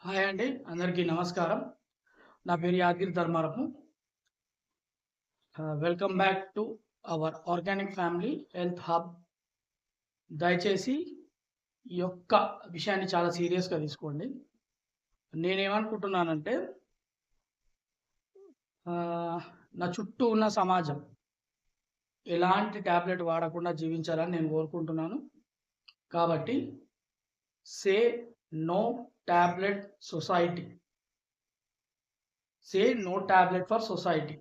Hi అండి, అందరికీ నమస్కారం. నా పేరు Yadagiri Dharmarapu. Welcome back to our organic family health hub. దయచేసి ఈ యొక్క విషయాన్ని చాలా సీరియస్గా తీసుకోండి. నేనేమనుకుంటున్నానంటే నా చుట్టూ ఉన్న సమాజం ఎలాంటి ట్యాబ్లెట్ వాడకుండా జీవించాలని నేను కోరుకుంటున్నాను. కాబట్టి say no tablet society, say no tablet for society.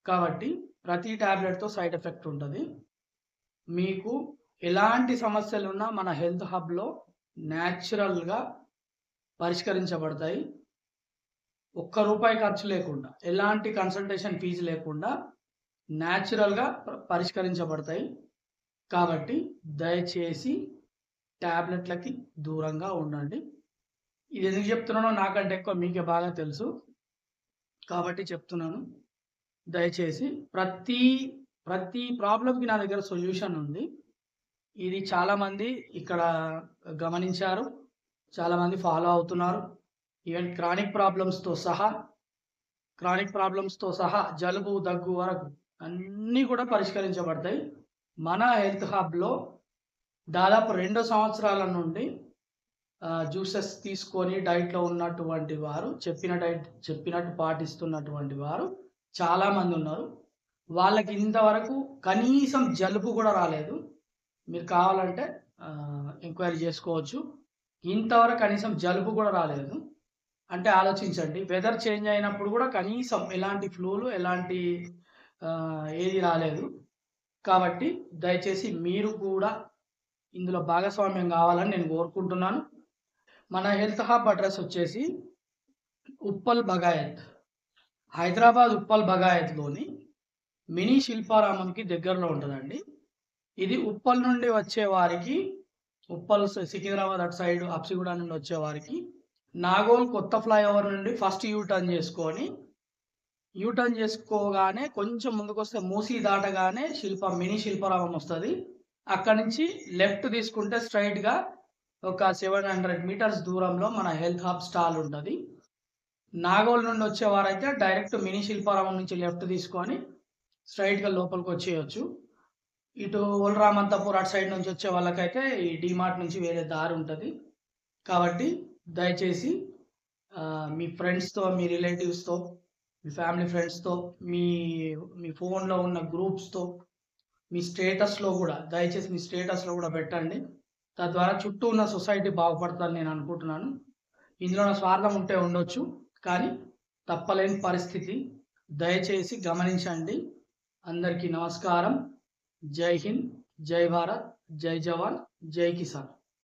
కాబట్టి ప్రతి ట్యాబ్లెట్తో సైడ్ ఎఫెక్ట్ ఉంటుంది. మీకు ఎలాంటి సమస్యలు ఉన్నా మన హెల్త్ హబ్లో న్యాచురల్గా పరిష్కరించబడతాయి. ఒక్క రూపాయి ఖర్చు లేకుండా, ఎలాంటి కన్సల్టేషన్ ఫీజు లేకుండా న్యాచురల్గా పరిష్కరించబడతాయి. కాబట్టి దయచేసి ట్యాబ్లెట్లకి దూరంగా ఉండండి. ఇది ఎందుకు చెప్తున్నానో నాకంటే ఎక్కువ మీకే బాగా తెలుసు కాబట్టి చెప్తున్నాను. దయచేసి ప్రతి ప్రాబ్లంకి నా దగ్గర సొల్యూషన్ ఉంది. ఇది చాలామంది ఇక్కడ గమనించారు, చాలామంది ఫాలో అవుతున్నారు. ఈవెన్ క్రానిక్ ప్రాబ్లమ్స్తో సహా జలుబు దగ్గు వరకు అన్నీ కూడా పరిష్కరించబడతాయి. మన హెల్త్ హబ్లో దాదాపు 2 సంవత్సరాల నుండి జ్యూసెస్ తీసుకొని డైట్లో ఉన్నటువంటి వారు, చెప్పినట్టు పాటిస్తున్నటువంటి వారు చాలామంది ఉన్నారు. వాళ్ళకి ఇంతవరకు కనీసం జలుబు కూడా రాలేదు. మీరు కావాలంటే ఎంక్వైరీ చేసుకోవచ్చు. ఇంతవరకు కనీసం జలుబు కూడా రాలేదు. అంటే ఆలోచించండి, వెదర్ చేంజ్ అయినప్పుడు కూడా కనీసం ఎలాంటి ఫ్లూలు ఎలాంటి ఏది రాలేదు. కాబట్టి దయచేసి మీరు కూడా ఇందులో భాగస్వామ్యం కావాలని నేను కోరుకుంటున్నాను. మన హెల్త్ హబ్ అడ్రస్ వచ్చేసి ఉప్పల్ బగాయత్, హైదరాబాద్ ఉప్పల్ బగాయత్లోని మినీ శిల్పారామంకి దగ్గరలో ఉంటుందండి. ఇది ఉప్పల్ నుండి వచ్చే వారికి, ఉప్పల్ సికింద్రాబాద్ అటు సైడ్ అప్సిగూడ నుండి వచ్చే వారికి నాగోల్ కొత్త ఫ్లైఓవర్ నుండి ఫస్ట్ యూటర్న్ చేసుకోగానే కొంచెం ముందుకు వస్తే మూసీ దాటగానే మినీ శిల్పారామం వస్తుంది. అక్కడి నుంచి లెఫ్ట్ తీసుకుంటే స్ట్రైట్గా ఒక 700 మీటర్స్ దూరంలో మన హెల్త్ హబ్ స్టాల్ ఉంటుంది. నాగోల్ నుండి వచ్చేవారైతే డైరెక్ట్ మినీ శిల్పారామం నుంచి లెఫ్ట్ తీసుకొని స్ట్రైట్గా లోపలికి వచ్చేయచ్చు. ఇటు ఓల్రామంతపూర్ అటు సైడ్ నుంచి వచ్చే వాళ్ళకైతే ఈ డిమార్ట్ నుంచి వేరే దారి ఉంటుంది. కాబట్టి దయచేసి మీ ఫ్రెండ్స్తో, మీ రిలేటివ్స్తో, మీ ఫ్యామిలీ ఫ్రెండ్స్తో, మీ ఫోన్లో ఉన్న గ్రూప్స్తో, మీ స్టేటస్లో కూడా దయచేసి మీ స్టేటస్లో కూడా పెట్టండి. తద్వారా చుట్టూ ఉన్న సొసైటీ బాగుపడుతుందని నేను అనుకుంటున్నాను. ఇందులో నా స్వార్థం ఉంటే ఉండొచ్చు, కానీ తప్పలేని పరిస్థితి. దయచేసి గమనించండి. అందరికీ నమస్కారం. జై హింద్, జై భారత్, జై జవాన్, జై కిసాన్.